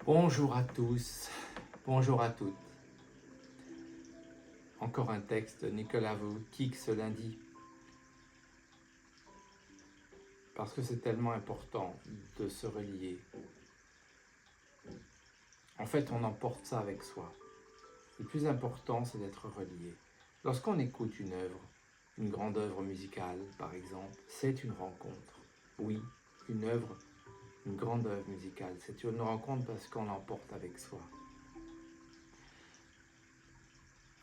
Bonjour à tous, bonjour à toutes. Encore un texte de Nicolas Vukic ce lundi. Parce que c'est tellement important de se relier. En fait, on emporte ça avec soi. Le plus important, c'est d'être relié. Lorsqu'on écoute une œuvre, une grande œuvre musicale par exemple, c'est une rencontre. Oui, une œuvre, une grande œuvre musicale, c'est une rencontre parce qu'on l'emporte avec soi.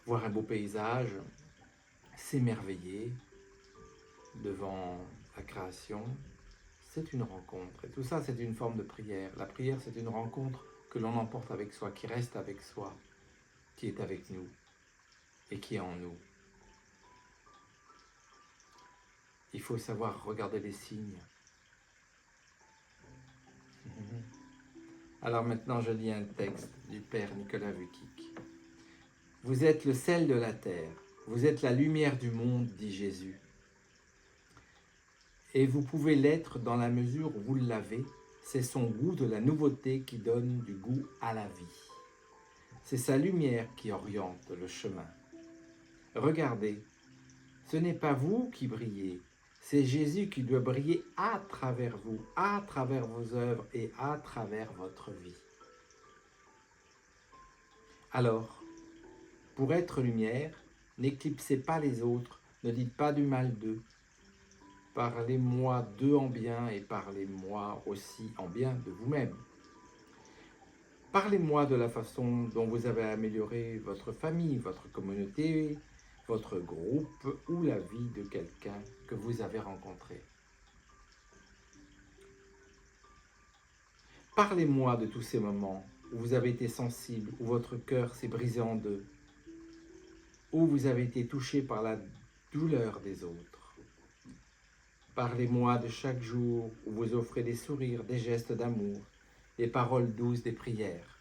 Voir un beau paysage, s'émerveiller devant la création, c'est une rencontre. Et tout ça, c'est une forme de prière. La prière, c'est une rencontre que l'on emporte avec soi, qui reste avec soi, qui est avec nous et qui est en nous. Il faut savoir regarder les signes. Alors maintenant, je lis un texte du Père Nicolas Vukic. Vous êtes le sel de la terre, vous êtes la lumière du monde, dit Jésus. Et vous pouvez l'être dans la mesure où vous l'avez. C'est son goût de la nouveauté qui donne du goût à la vie. C'est sa lumière qui oriente le chemin. Regardez, ce n'est pas vous qui brillez, c'est Jésus qui doit briller à travers vous, à travers vos œuvres et à travers votre vie. Alors, pour être lumière, n'éclipsez pas les autres, ne dites pas du mal d'eux. Parlez-moi d'eux en bien et parlez-moi aussi en bien de vous-même. Parlez-moi de la façon dont vous avez amélioré votre famille, votre communauté, votre groupe ou la vie de quelqu'un que vous avez rencontré. Parlez-moi de tous ces moments où vous avez été sensible, où votre cœur s'est brisé en deux, où vous avez été touché par la douleur des autres. Parlez-moi de chaque jour où vous offrez des sourires, des gestes d'amour, des paroles douces, des prières.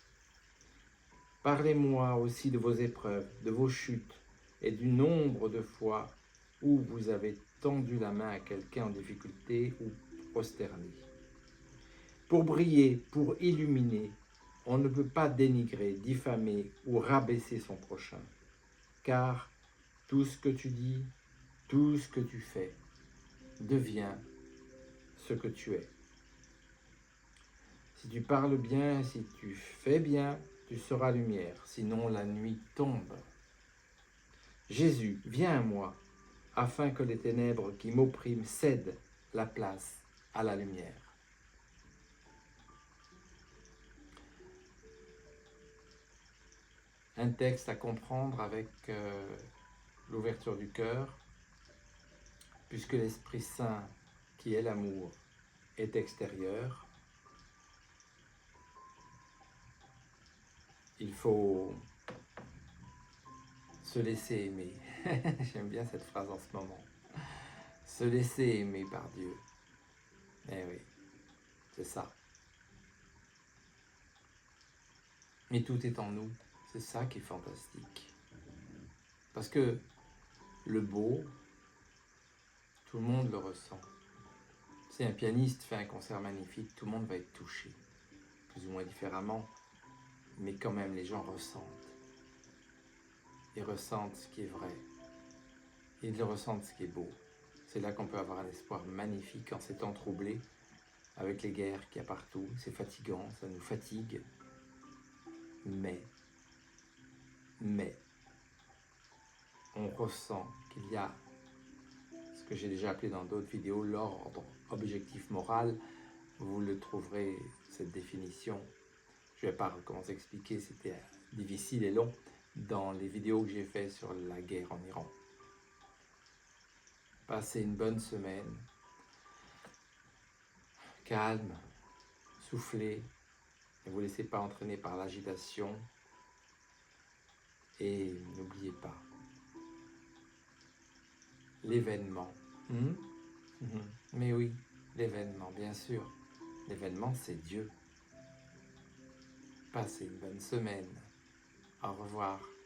Parlez-moi aussi de vos épreuves, de vos chutes et du nombre de fois où vous avez tendu la main à quelqu'un en difficulté ou prosterné. Pour briller, pour illuminer, on ne peut pas dénigrer, diffamer ou rabaisser son prochain. Car tout ce que tu dis, tout ce que tu fais, devient ce que tu es. Si tu parles bien, si tu fais bien, tu seras lumière, sinon la nuit tombe. Jésus, viens à moi, afin que les ténèbres qui m'oppriment cèdent la place à la lumière. Un texte à comprendre avec l'ouverture du cœur, puisque l'Esprit Saint, qui est l'amour, est extérieur. Il faut se laisser aimer. J'aime bien cette phrase en ce moment. Se laisser aimer par Dieu. Eh oui, c'est ça. Mais tout est en nous. C'est ça qui est fantastique. Parce que le beau, tout le monde le ressent. Si un pianiste fait un concert magnifique, tout le monde va être touché. Plus ou moins différemment. Mais quand même, les gens ressentent. Ils ressentent ce qui est vrai. Ils ressentent ce qui est beau. C'est là qu'on peut avoir un espoir magnifique en ces temps troublés, avec les guerres qu'il y a partout. C'est fatigant, ça nous fatigue. Mais, on ressent qu'il y a ce que j'ai déjà appelé dans d'autres vidéos, l'ordre objectif moral. Vous le trouverez, cette définition. Je ne vais pas recommencer à expliquer, c'était difficile et long, dans les vidéos que j'ai faites sur la guerre en Iran. Passez une bonne semaine, calme, soufflez, ne vous laissez pas entraîner par l'agitation et n'oubliez pas l'événement. Mais oui, l'événement, bien sûr. L'événement, c'est Dieu. Passez une bonne semaine. Au revoir.